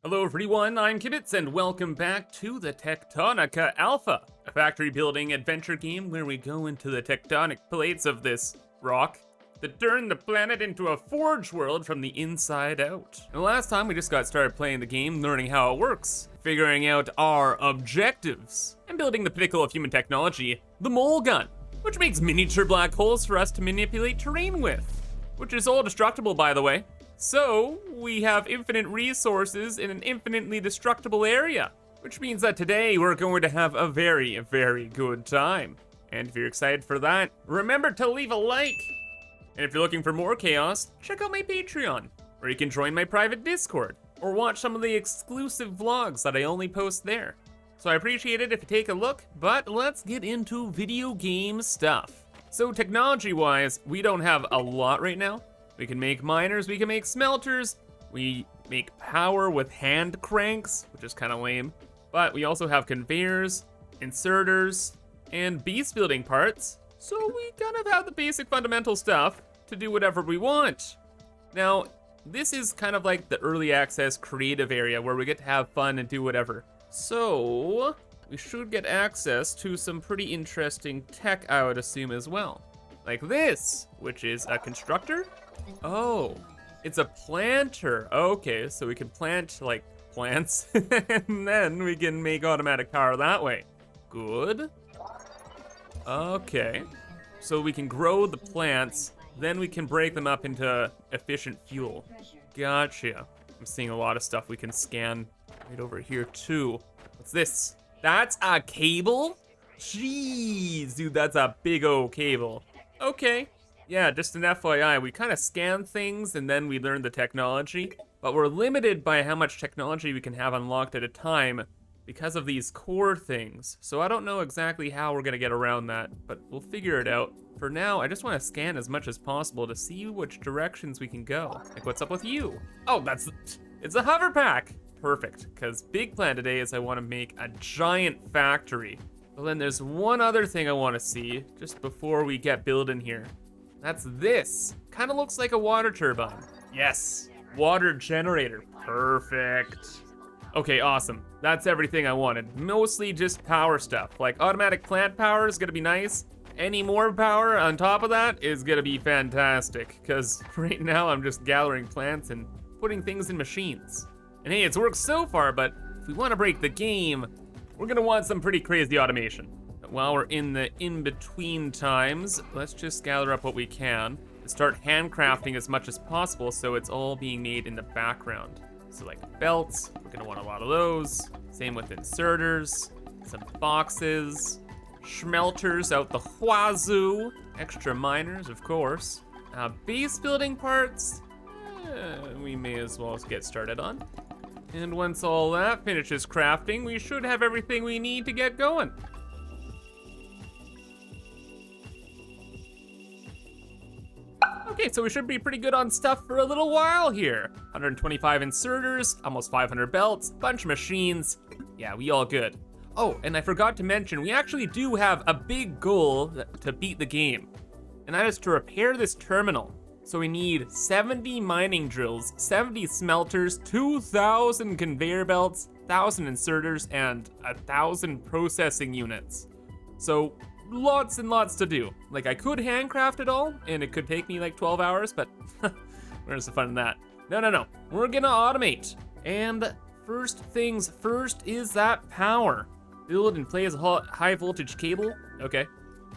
Hello everyone, I'm Kibitz and welcome back to the Techtonica Alpha, a factory building adventure game where we go into the tectonic plates of this rock that turn the planet into a forge world from the inside out. And last time we just got started playing the game, learning how it works, figuring out our objectives, and building the pinnacle of human technology, the mole gun, which makes miniature black holes for us to manipulate terrain with, which is all destructible by the way. So, we have infinite resources in an infinitely destructible area, which means that today we're going to have a very, very good time. And if you're excited for that, remember to leave a like. And if you're looking for more chaos, check out my Patreon, or you can join my private Discord, or watch some of the exclusive vlogs that I only post there. So I appreciate it if you take a look, but let's get into video game stuff. So technology-wise, we don't have a lot right now. We can make miners, we can make smelters, we make power with hand cranks, which is kind of lame. But we also have conveyors, inserters, and beast building parts. So we kind of have the basic fundamental stuff to do whatever we want. Now, this is kind of like the early access creative area where we get to have fun and do whatever. So we should get access to some pretty interesting tech, I would assume, as well. Like this, which is a constructor. Oh, it's a planter. Okay, so we can plant like plants and then we can make automatic power that way. Good. Okay, so we can grow the plants, then we can break them up into efficient fuel. Gotcha. I'm seeing a lot of stuff we can scan right over here too. What's this? That's a cable? Jeez, dude, that's a big old cable. Okay. Yeah, just an FYI, we kind of scan things and then we learn the technology, but we're limited by how much technology we can have unlocked at a time because of these core things. So I don't know exactly how we're gonna get around that, but we'll figure it out. For now, I just wanna scan as much as possible to see which directions we can go. Like, what's up with you? Oh, it's a hover pack. Perfect, because big plan today is I wanna make a giant factory. Well, then there's one other thing I wanna see just before we get building here. That's this. Kind of looks like a water turbine. Yes, water generator. Perfect. Okay, awesome. That's everything I wanted. Mostly just power stuff. Like automatic plant power is gonna be nice. Any more power on top of that is gonna be fantastic. Because right now I'm just gathering plants and putting things in machines. And hey, it's worked so far, but if we wanna break the game, we're gonna want some pretty crazy automation. While we're in the in-between times, let's just gather up what we can and start handcrafting as much as possible so it's all being made in the background. So like belts, we're gonna want a lot of those. Same with inserters, some boxes, smelters out the wazoo, extra miners, of course. Base building parts, we may as well get started on. And once all that finishes crafting, we should have everything we need to get going. Okay, so we should be pretty good on stuff for a little while here. 125 inserters, almost 500 belts, bunch of machines. Yeah, we all good. Oh, and I forgot to mention, we actually do have a big goal to beat the game. And that is to repair this terminal. So we need 70 mining drills, 70 smelters, 2,000 conveyor belts, 1,000 inserters, and 1,000 processing units. So lots and lots to do. Like, I could handcraft it all, and it could take me like 12 hours, but where's the fun in that? No. We're gonna automate. And first things first is that power. Build and place a high voltage cable. Okay,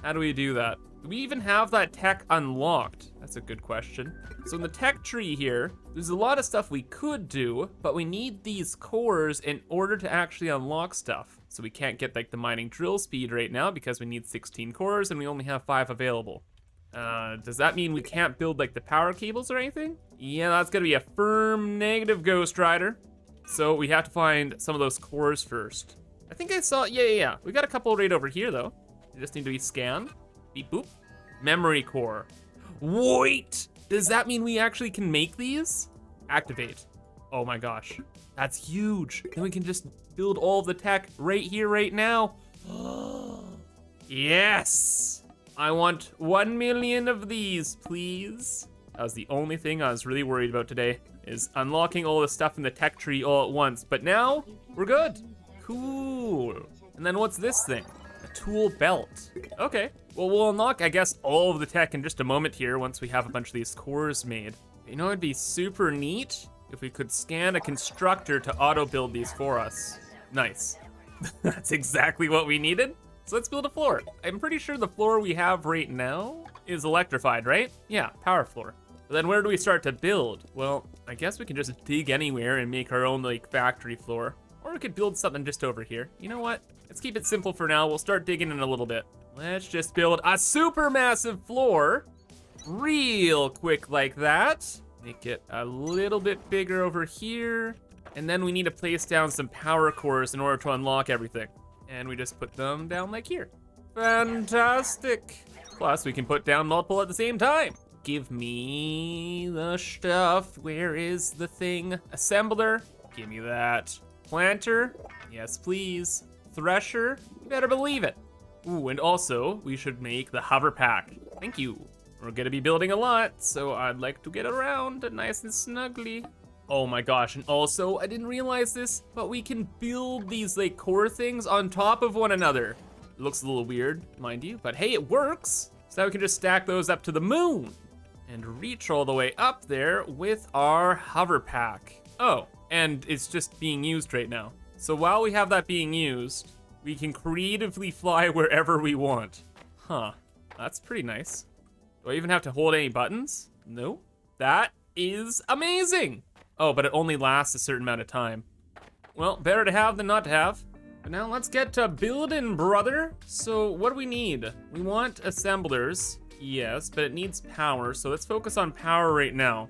how do we do that? Do we even have that tech unlocked? That's a good question. So in the tech tree here, there's a lot of stuff we could do, but we need these cores in order to actually unlock stuff. So we can't get like the mining drill speed right now because we need 16 cores and we only have 5 available. Does that mean we can't build like the power cables or anything? Yeah, that's gonna be a firm negative, Ghost Rider. So we have to find some of those cores first. I think I saw, yeah. We got a couple right over here though. They just need to be scanned. Beep boop. Memory core. Wait, does that mean we actually can make these? Activate. Oh my gosh, that's huge. Then we can just build all the tech right here, right now. Yes! I want 1 million of these, please. That was the only thing I was really worried about today. is unlocking all the stuff in the tech tree all at once. But now, we're good. Cool. And then what's this thing? A tool belt. Okay. Well, we'll unlock, I guess, all of the tech in just a moment here once we have a bunch of these cores made. You know, it'd be super neat if we could scan a constructor to auto-build these for us. Nice. That's exactly what we needed. So let's build a floor. I'm pretty sure the floor we have right now is electrified, right? Yeah, power floor. But then where do we start to build? Well, I guess we can just dig anywhere and make our own like factory floor. Or we could build something just over here. You know what? Let's keep it simple for now. We'll start digging in a little bit. Let's just build a super massive floor real quick like that. Make it a little bit bigger over here. And then we need to place down some power cores in order to unlock everything. And we just put them down like here. Fantastic. Plus, we can put down multiple at the same time. Give me the stuff. Where is the thing? Assembler, give me that. Planter, yes please. Thresher, you better believe it. Ooh, and also, we should make the hover pack. Thank you. We're gonna be building a lot, so I'd like to get around nice and snugly. Oh my gosh, and also, I didn't realize this, but we can build these like core things on top of one another. It looks a little weird, mind you, but hey, it works. So now we can just stack those up to the moon and reach all the way up there with our hover pack. Oh, and it's just being used right now. So while we have that being used, we can creatively fly wherever we want. Huh, that's pretty nice. Do I even have to hold any buttons? No, that is amazing. Oh, but it only lasts a certain amount of time. Well, better to have than not to have. But now let's get to building, brother. So what do we need? We want assemblers, yes, but it needs power. So let's focus on power right now.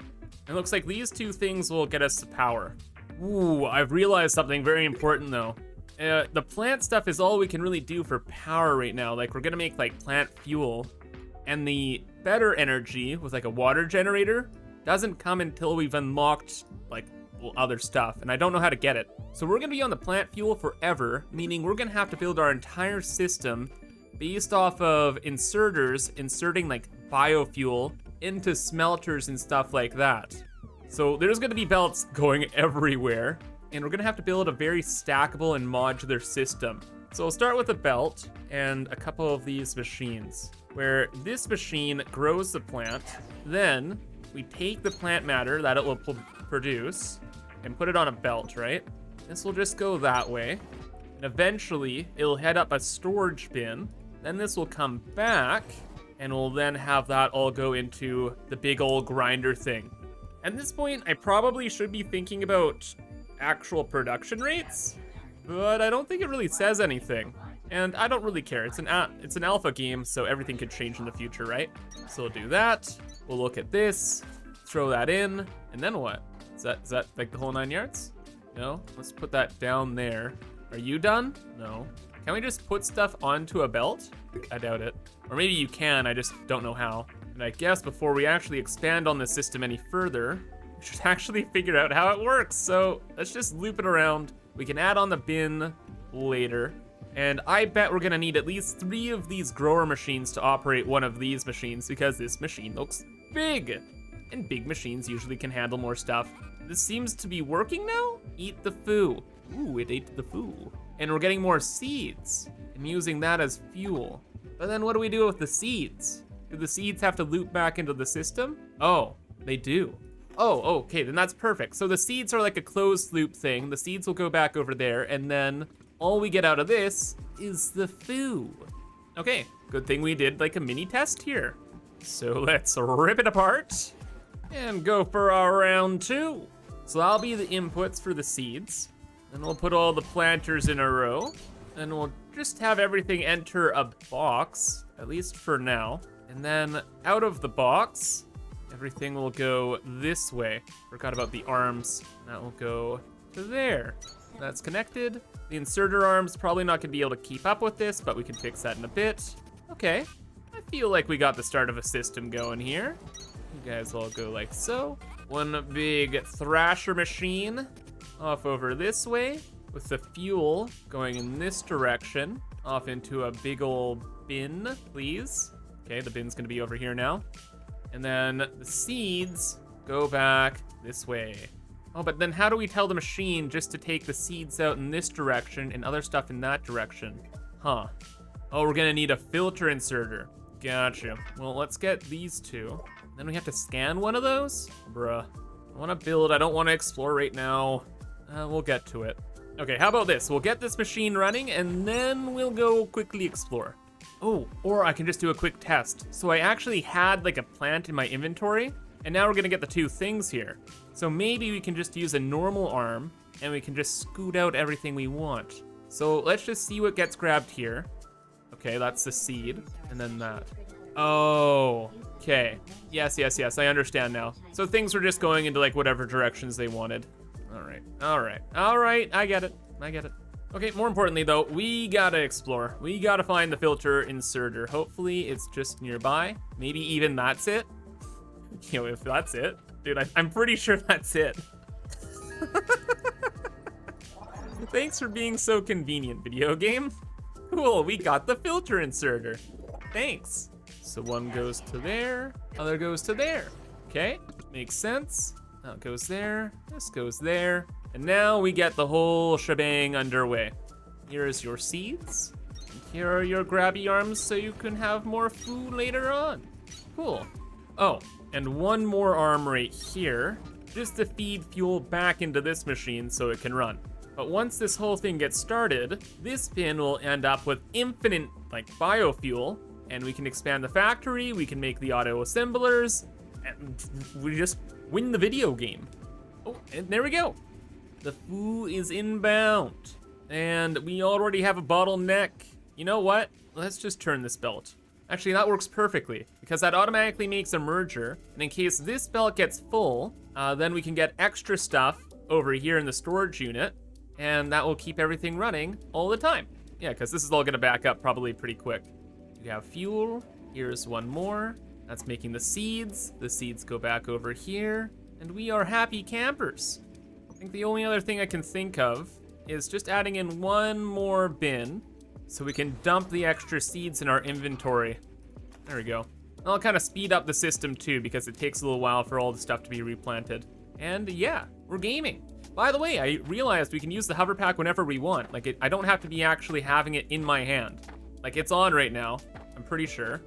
It looks like these two things will get us to power. Ooh, I've realized something very important though. The plant stuff is all we can really do for power right now. Like we're gonna make like plant fuel, and the better energy with like a water generator doesn't come until we've unlocked like other stuff, and I don't know how to get it. So we're gonna be on the plant fuel forever, meaning we're gonna have to build our entire system based off of inserters, inserting like biofuel into smelters and stuff like that. So there's gonna be belts going everywhere, and we're gonna have to build a very stackable and modular system. So we'll start with a belt and a couple of these machines, where this machine grows the plant, then we take the plant matter that it will produce and put it on a belt, right? This will just go that way. And eventually it'll head up a storage bin. Then this will come back and we'll then have that all go into the big old grinder thing. At this point, I probably should be thinking about actual production rates, but I don't think it really says anything. And I don't really care. It's an alpha game, so everything could change in the future, right? So we'll do that. We'll look at this, throw that in, and then what? Is that like the whole 9 yards? No, let's put that down there. Are you done? No. Can we just put stuff onto a belt? I doubt it. Or maybe you can, I just don't know how. And I guess before we actually expand on this system any further, we should actually figure out how it works. So let's just loop it around. We can add on the bin later. And I bet we're gonna need at least 3 of these grower machines to operate one of these machines, because this machine looks big. And big machines usually can handle more stuff. This seems to be working now? Eat the foo. Ooh, it ate the foo. And we're getting more seeds and using that as fuel. But then what do we do with the seeds? Do the seeds have to loop back into the system? Oh, they do. Oh, okay, then that's perfect. So the seeds are like a closed loop thing. The seeds will go back over there, and then all we get out of this is the foo. Okay, good thing we did like a mini test here. So let's rip it apart and go for our round 2. So that'll be the inputs for the seeds. Then we'll put all the planters in a row, and we'll just have everything enter a box, at least for now. And then out of the box, everything will go this way. Forgot about the arms. That will go to there. That's connected. The inserter arm's probably not gonna be able to keep up with this, but we can fix that in a bit. Okay, I feel like we got the start of a system going here. You guys all go like so. One big thrasher machine off over this way, with the fuel going in this direction, off into a big old bin, please. Okay, the bin's gonna be over here now. And then the seeds go back this way. Oh, but then how do we tell the machine just to take the seeds out in this direction and other stuff in that direction? Huh. Oh, we're gonna need a filter inserter. Gotcha. Well, let's get these two. Then we have to scan one of those? Bruh. I wanna build, I don't wanna explore right now. We'll get to it. Okay, how about this? We'll get this machine running and then we'll go quickly explore. Oh, or I can just do a quick test. So I actually had like a plant in my inventory, and now we're gonna get the two things here. So maybe we can just use a normal arm and we can just scoot out everything we want. So let's just see what gets grabbed here. Okay, that's the seed, and then that. Oh, okay. Yes, I understand now. So things were just going into like whatever directions they wanted. All right, I get it. Okay, more importantly though, we gotta explore. We gotta find the filter inserter. Hopefully it's just nearby. Maybe even that's it. You know, if that's it, dude, I'm pretty sure that's it. Thanks for being so convenient, video game. Cool, we got the filter inserter. Thanks. So one goes to there, other goes to there. Okay, makes sense. That goes there, this goes there. And now we get the whole shebang underway. Here's your seeds. And here are your grabby arms so you can have more food later on. Cool. Oh, and one more arm right here, just to feed fuel back into this machine so it can run. But once this whole thing gets started, this bin will end up with infinite like biofuel, and we can expand the factory, we can make the auto assemblers, and we just win the video game. Oh, and there we go. The food is inbound, and we already have a bottleneck. You know what? Let's just turn this belt. Actually, that works perfectly, because that automatically makes a merger, and in case this belt gets full, then we can get extra stuff over here in the storage unit, and that will keep everything running all the time. Yeah, because this is all gonna back up probably pretty quick. We have fuel, here's one more. That's making the seeds go back over here, and we are happy campers. I think the only other thing I can think of is just adding in one more bin so we can dump the extra seeds in our inventory. There we go. That'll kind of speed up the system too, because it takes a little while for all the stuff to be replanted. And yeah, we're gaming. By the way, I realized we can use the hover pack whenever we want. Like, I don't have to be actually having it in my hand. Like, it's on right now, I'm pretty sure.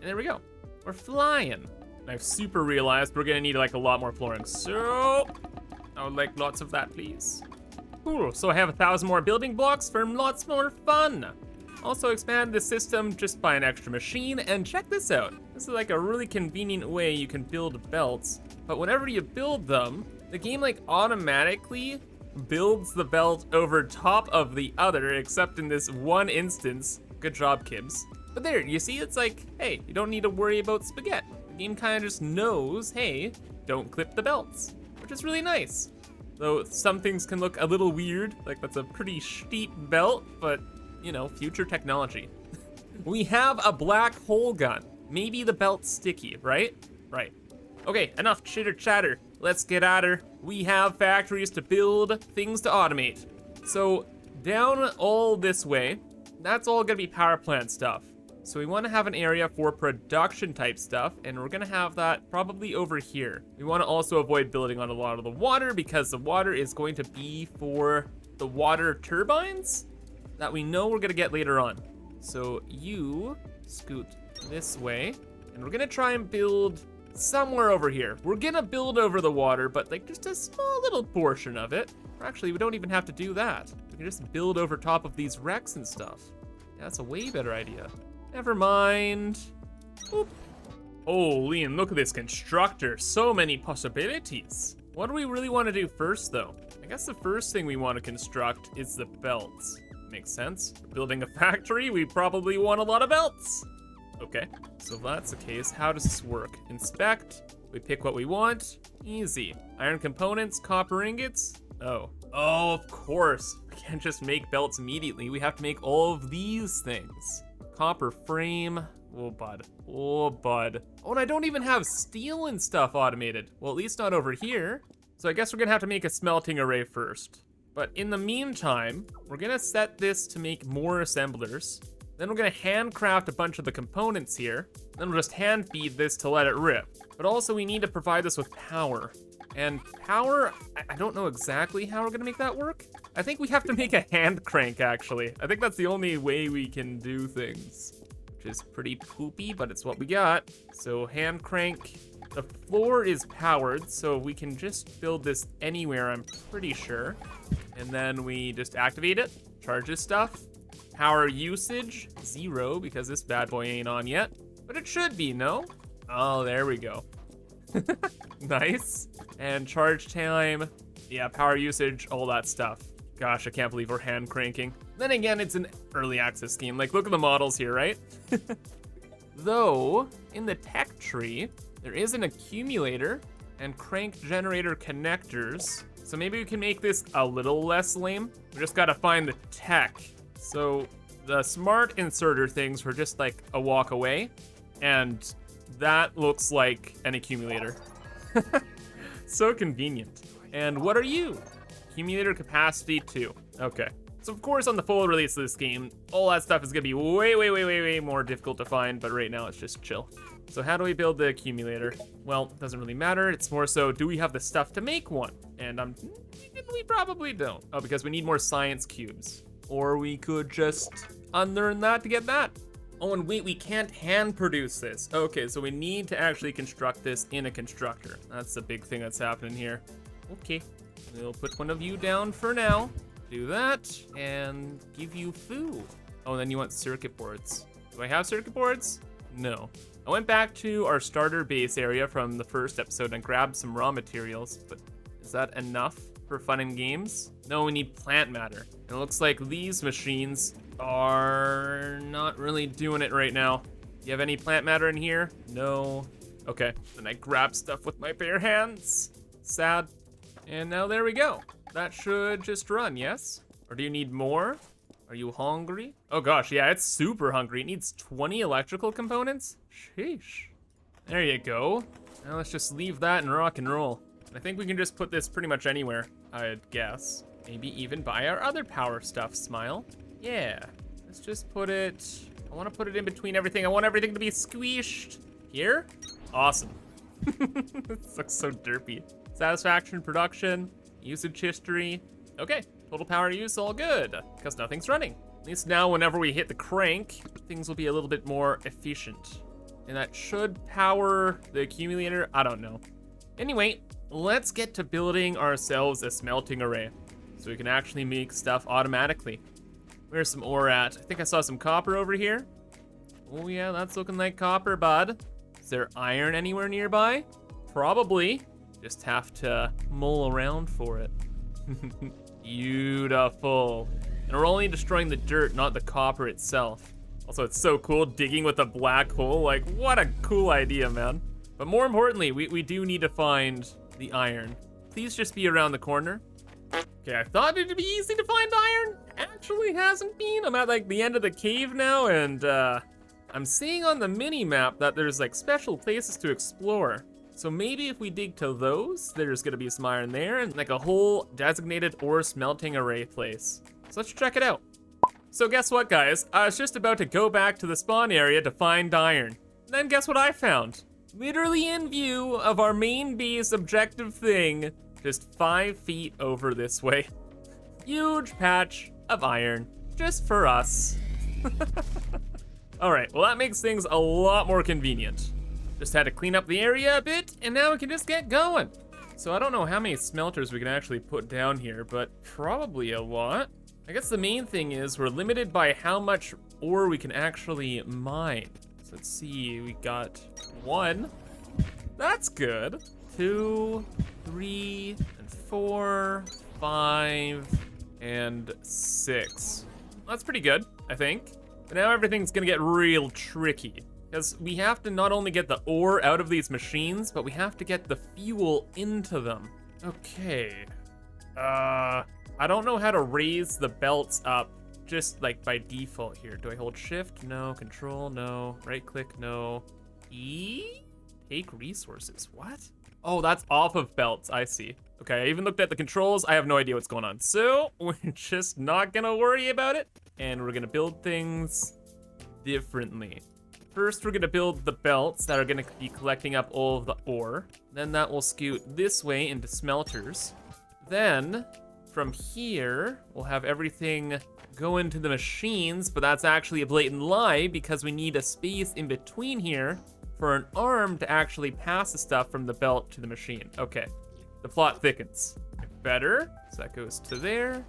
And there we go. We're flying. I've super realized we're gonna need like a lot more flooring. So, I would like lots of that, please. Cool, so I have 1,000 more building blocks for lots more fun. Also expand the system just by an extra machine, and check this out. This is like a really convenient way you can build belts, but whenever you build them, the game like automatically builds the belt over top of the other, except in this one instance. Good job, Kibs. But there, you see, it's like, hey, you don't need to worry about spaghetti. The game kind of just knows, hey, don't clip the belts, which is really nice. Though some things can look a little weird, like that's a pretty steep belt, but you know, future technology. We have a black hole gun. Maybe the belt's sticky, right? Right. Okay, enough chitter chatter. Let's get at her. We have factories to build, things to automate. So down all this way, that's all gonna be power plant stuff. So we wanna have an area for production type stuff, and we're gonna have that probably over here. We wanna also avoid building on a lot of the water, because the water is going to be for the water turbines that we know we're gonna get later on. So you scoot this way, and we're gonna try and build somewhere over here. We're gonna build over the water, but like just a small little portion of it. Or actually, we don't even have to do that. We can just build over top of these wrecks and stuff. Yeah, that's a way better idea. Never mind. Oop. Holy, and look at this constructor. So many possibilities. What do we really want to do first, though? I guess the first thing we want to construct is the belts. Makes sense. We're building a factory, we probably want a lot of belts. Okay, so if that's the case, how does this work? Inspect, we pick what we want. Easy. Iron components, copper ingots. Oh, of course. We can't just make belts immediately. We have to make all of these things. Copper frame. Oh, bud. Oh, bud. Oh, and I don't even have steel and stuff automated. Well, at least not over here. So I guess we're gonna have to make a smelting array first. But in the meantime, we're gonna set this to make more assemblers. Then we're gonna handcraft a bunch of the components here. Then we'll just hand feed this to let it rip. But also we need to provide this with power. And power, I don't know exactly how we're gonna make that work. I think we have to make a hand crank, actually. I think that's the only way we can do things, which is pretty poopy, but it's what we got. So hand crank. The floor is powered, so we can just build this anywhere, I'm pretty sure. And then we just activate it, charges stuff. Power usage, 0, because this bad boy ain't on yet. But it should be, no? Oh, there we go. Nice. And charge time, yeah, power usage, all that stuff. Gosh, I can't believe we're hand cranking. Then again, it's an early access scheme. Like, look at the models here, right? Though, in the tech tree, there is an accumulator and crank generator connectors. So maybe we can make this a little less lame. We just gotta find the tech. So the smart inserter things were just like a walk away, and that looks like an accumulator. So convenient. And what are you? Accumulator capacity 2. Okay. So of course on the full release of this game, all that stuff is gonna be way more difficult to find, but right now it's just chill. So how do we build the accumulator? Well, it doesn't really matter. It's more so, do we have the stuff to make one? And I'm thinking we probably don't. Oh, because we need more science cubes. Or we could just unlearn that to get that. Oh, and wait, we can't hand produce this. Okay, so we need to actually construct this in a constructor. That's the big thing that's happening here. Okay, we'll put one of you down for now. Do that, and give you food. Oh, and then you want circuit boards. Do I have circuit boards? No. I went back to our starter base area from the first episode and grabbed some raw materials, but is that enough for fun and games? No, we need plant matter. And it looks like these machines are not really doing it right now. Do you have any plant matter in here? No. Okay, then I grab stuff with my bare hands. Sad. And now there we go. That should just run, yes? Or do you need more? Are you hungry? Oh gosh, yeah, it's super hungry. It needs 20 electrical components? Sheesh. There you go. Now let's just leave that and rock and roll. I think we can just put this pretty much anywhere, I'd guess. Maybe even buy our other power stuff, Smile. Yeah, let's just put it, I want to put it in between everything. I want everything to be squished. Here? Awesome. This looks so derpy. Satisfaction, production, usage history. Okay, total power use, all good, because nothing's running. At least now whenever we hit the crank, things will be a little bit more efficient. And that should power the accumulator, I don't know. Anyway, let's get to building ourselves a smelting array so we can actually make stuff automatically. Where's some ore at? I think I saw some copper over here. Oh yeah, that's looking like copper, bud. Is there iron anywhere nearby? Probably. Just have to mull around for it. Beautiful. And we're only destroying the dirt, not the copper itself. Also, it's so cool digging with a black hole. Like, what a cool idea, man. But more importantly, we do need to find the iron. Please just be around the corner. Okay, I thought it'd be easy to find iron. Actually hasn't been. I'm at like the end of the cave now, and I'm seeing on the mini map that there's like special places to explore. So maybe if we dig to those, there's gonna be some iron there and like a whole designated ore smelting array place. So let's check it out. So guess what, guys? I was just about to go back to the spawn area to find iron. Then guess what I found? Literally in view of our main base objective thing, just 5 feet over this way. Huge patch of iron, just for us. All right, well that makes things a lot more convenient. Just had to clean up the area a bit, and now we can just get going. So I don't know how many smelters we can actually put down here, but probably a lot. I guess the main thing is we're limited by how much ore we can actually mine. So let's see, we got 1. That's good. 2, 3, and 4, 5, and 6. That's pretty good, I think. But now everything's gonna get real tricky, because we have to not only get the ore out of these machines, but we have to get the fuel into them. Okay. I don't know how to raise the belts up just like by default here. Do I hold shift? No. Control? No. Right click? No. E? Take resources. What? Oh, that's off of belts. I see. Okay, I even looked at the controls. I have no idea what's going on. So we're just not gonna worry about it. And we're gonna build things differently. First, we're gonna build the belts that are gonna be collecting up all of the ore. Then that will scoot this way into smelters. Then, from here, we'll have everything go into the machines, but that's actually a blatant lie because we need a space in between here for an arm to actually pass the stuff from the belt to the machine. Okay, the plot thickens. Better, so that goes to there.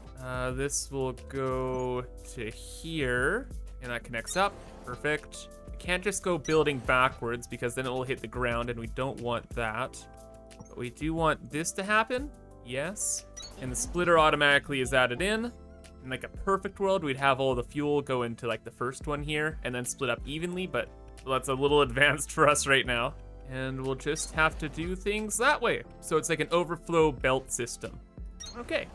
This will go to here, and that connects up, perfect. We can't just go building backwards because then it will hit the ground and we don't want that. But we do want this to happen, yes. And the splitter automatically is added in. In like a perfect world, we'd have all the fuel go into like the first one here and then split up evenly, but that's a little advanced for us right now. And we'll just have to do things that way. So it's like an overflow belt system. Okay,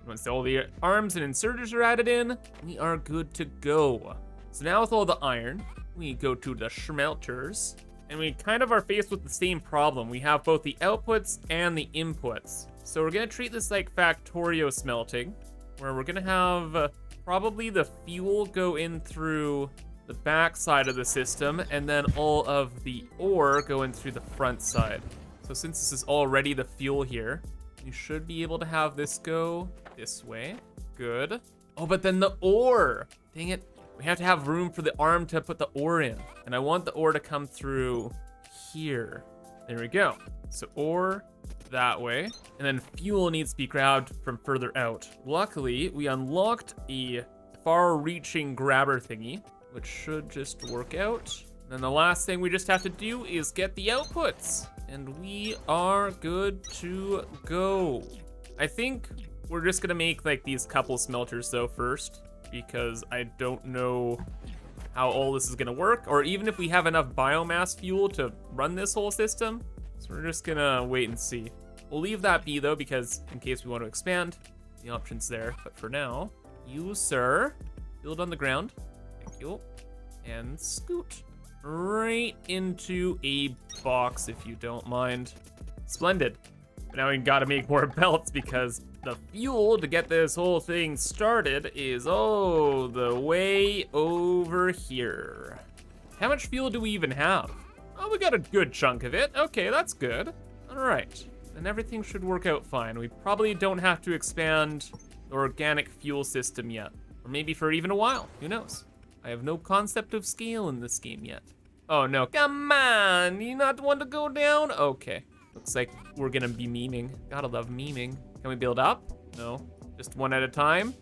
once all the arms and inserters are added in, we are good to go. So now with all the iron, we go to the smelters, and we kind of are faced with the same problem. We have both the outputs and the inputs. So we're gonna treat this like Factorio smelting, where we're gonna have probably the fuel go in through the back side of the system, and then all of the ore go in through the front side. So since this is already the fuel here, you should be able to have this go this way. Good. Oh, but then the ore. Dang it. We have to have room for the arm to put the ore in. And I want the ore to come through here. There we go. So ore that way. And then fuel needs to be grabbed from further out. Luckily, we unlocked a far-reaching grabber thingy, which should just work out. And then the last thing we just have to do is get the outputs. And we are good to go. I think we're just gonna make like these couple smelters though first, because I don't know how all this is gonna work, or even if we have enough biomass fuel to run this whole system. So we're just gonna wait and see. We'll leave that be though, because in case we want to expand, the option's there. But for now, you sir, build on the ground. Thank you. And scoot right into a box if you don't mind. Splendid. But now we gotta make more belts because the fuel to get this whole thing started is the way over here. How much fuel do we even have? Oh, we got a good chunk of it. Okay, that's good. All right, then everything should work out fine. We probably don't have to expand the organic fuel system yet, or maybe for even a while, who knows? I have no concept of scale in this game yet. Oh no, come on, you not want to go down? Okay, looks like we're gonna be memeing. Gotta love memeing. Can we build up? No, just one at a time.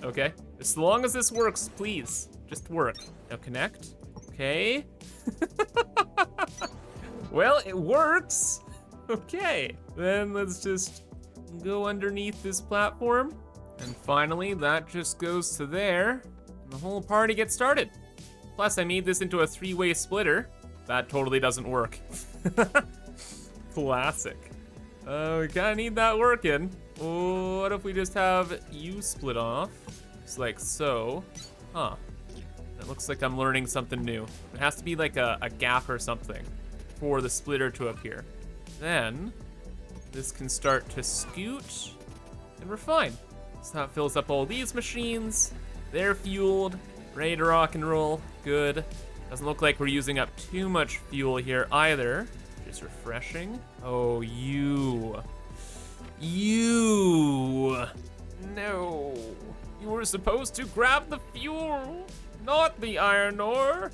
Okay, as long as this works, please, just work. Now connect, okay. Well, it works. Okay, then let's just go underneath this platform. And finally, that just goes to there. And the whole party gets started. Plus, I made this into a 3-way splitter. That totally doesn't work. Classic. We kinda need that working. Oh, what if we just have you split off? Just like so. Huh. It looks like I'm learning something new. It has to be like a gap or something for the splitter to appear. Then, this can start to scoot, and we're fine. So that fills up all these machines. They're fueled, ready to rock and roll. Good. Doesn't look like we're using up too much fuel here either. Just refreshing. Oh, you. No. You were supposed to grab the fuel, not the iron ore.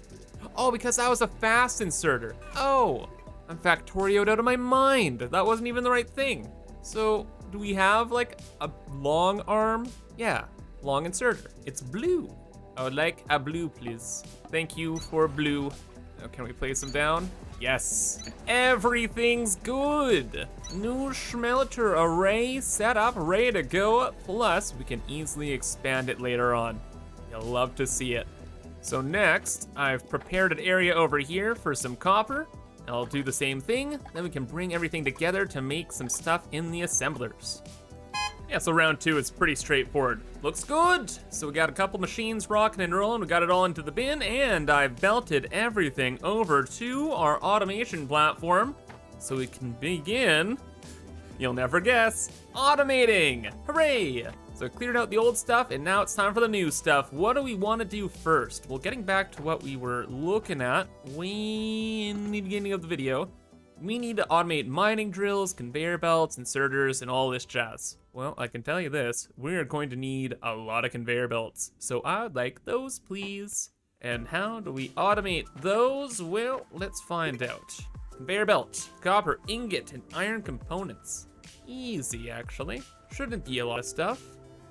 Oh, because that was a fast inserter. Oh, I'm Factorio'd out of my mind. That wasn't even the right thing. So, do we have like a long arm? Yeah, long inserter. It's blue. I would like a blue, please. Thank you for blue. Now, can we place them down? Yes. Everything's good. New smelter array set up, ready to go. Plus, we can easily expand it later on. You'll love to see it. So next, I've prepared an area over here for some copper. I'll do the same thing, then we can bring everything together to make some stuff in the assemblers. Yeah, so round 2 is pretty straightforward. Looks good! So we got a couple machines rocking and rolling, we got it all into the bin, and I've belted everything over to our automation platform so we can begin, you'll never guess, automating! Hooray! So I cleared out the old stuff, and now it's time for the new stuff. What do we want to do first? Well, getting back to what we were looking at in the beginning of the video, we need to automate mining drills, conveyor belts, inserters, and all this jazz. Well, I can tell you this, we're going to need a lot of conveyor belts. So I'd like those, please. And how do we automate those? Well, let's find out. Conveyor belt, copper, ingot, and iron components. Easy, actually. Shouldn't be a lot of stuff.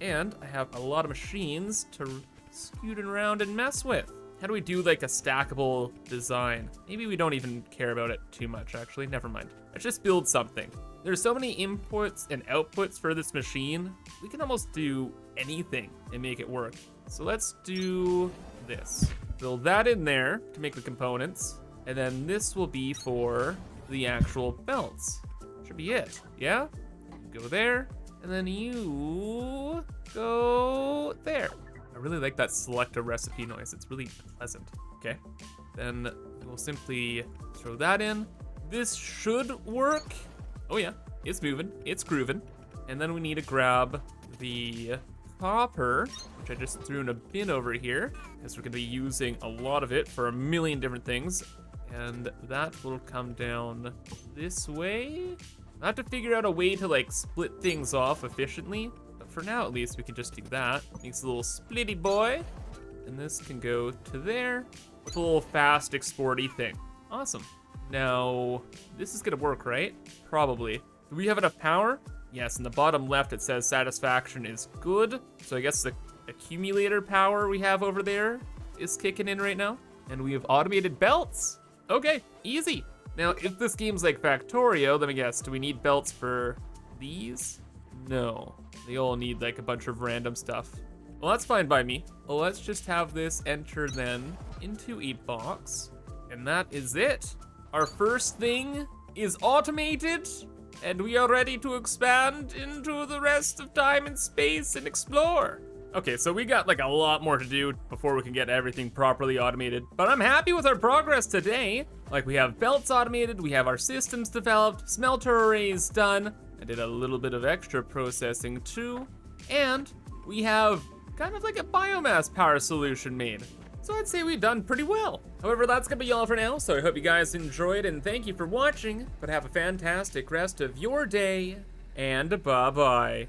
And I have a lot of machines to scoot around and mess with. How do we do like a stackable design? Maybe we don't even care about it too much, actually. Never mind. Let's just build something. There's so many inputs and outputs for this machine. We can almost do anything and make it work. So let's do this. Build that in there to make the components. And then this will be for the actual belts. Should be it, yeah? Go there, and then you go there. I really like that select a recipe noise. It's really pleasant. Okay, then we'll simply throw that in. This should work. Oh yeah, it's moving, it's grooving. And then we need to grab the copper, which I just threw in a bin over here, because we're gonna be using a lot of it for a million different things. And that will come down this way. I have to figure out a way to like split things off efficiently, but for now at least we can just do that. Makes a little splitty boy, and this can go to there with a little fast exporty thing. Awesome. Now this is gonna work, right? Probably. Do we have enough power? Yes, in the bottom left it says satisfaction is good, so I guess the accumulator power we have over there is kicking in right now. And we have automated belts. Okay, easy. Now, if this game's like Factorio, let me guess, do we need belts for these? No, they all need like a bunch of random stuff. Well, that's fine by me. Well, let's just have this enter then into a box. And that is it. Our first thing is automated, and we are ready to expand into the rest of time and space and explore. Okay, so we got like a lot more to do before we can get everything properly automated, but I'm happy with our progress today. Like, we have belts automated, we have our systems developed, smelter arrays done. I did a little bit of extra processing too, and we have kind of like a biomass power solution made. So I'd say we've done pretty well. However, that's gonna be all for now, so I hope you guys enjoyed, and thank you for watching, but have a fantastic rest of your day, and bye-bye.